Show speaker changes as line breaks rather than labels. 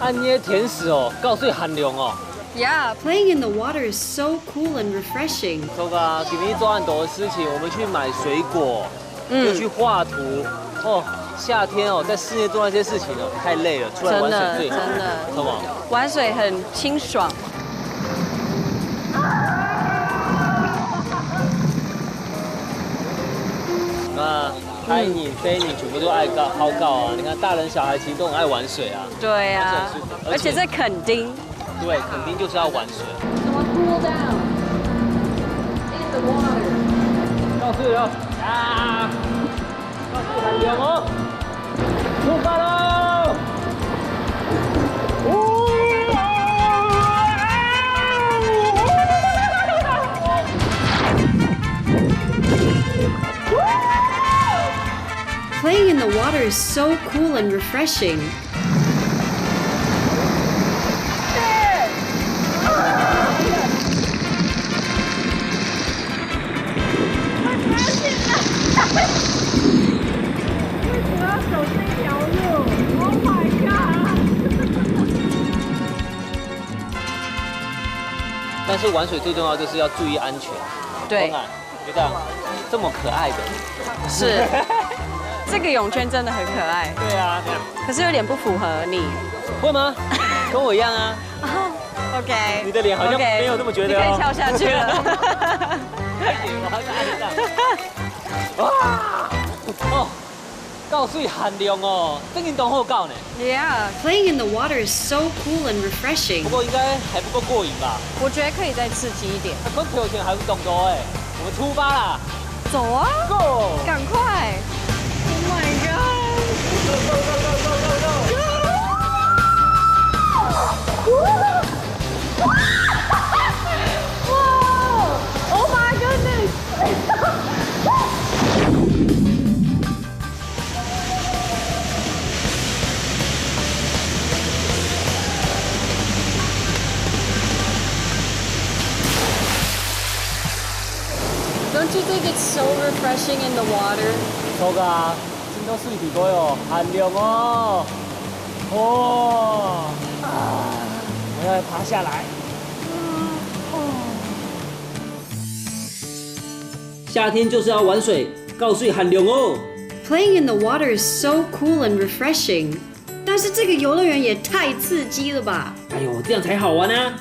按捏甜食哦，告诉寒凉哦。
Yeah, playing in the water is so cool and refreshing.
周哥，今天做很多的事情，我们去买水果，又去画图。哦，夏天哦，在室内做那些事情哦，太累了，出来玩水最好。
真的，
什么？
玩水很清爽。
那开你、飞你，全部都爱好告啊！你看大人小孩其实都很爱玩水啊。
对啊，而且在垦丁。
对，垦丁就是要玩水。
Cool down in the water.
告诉了啊！告诉寒凉哦，出发喽！Playing
in the water is so cool and refreshing.
Oh my god！
但是玩水最重要就是要注意安全。
对，
觉得这么可爱的，
是这个泳圈真的很可爱。
对啊，
可是有点不符合你。
会吗？跟我一样啊。
OK。
你的脸好像没有那么觉得哦。
你可以跳下去了。
我还在岸上。哇！哦，告水寒凉哦，真运动好搞呢。
Yeah, playing in the water is so cool and refreshing.
不过应该还不够过瘾吧？
我觉得可以再刺激一点。
跟跳前还不动作哎，我们出发啦！
走啊
Go！
赶快 ！Oh my god！
Go go go go go go go！
Oh my goodness！
Don't you think it's so refreshing in the water?
周哥啊，真都水皮哥哟，寒凉哦。哦，我要爬下来。夏天就是要玩水，告水寒凉哦。
Playing in the water is so cool and refreshing. 但是这个游乐园也太刺激了吧！
哎呦，这样才好玩啊！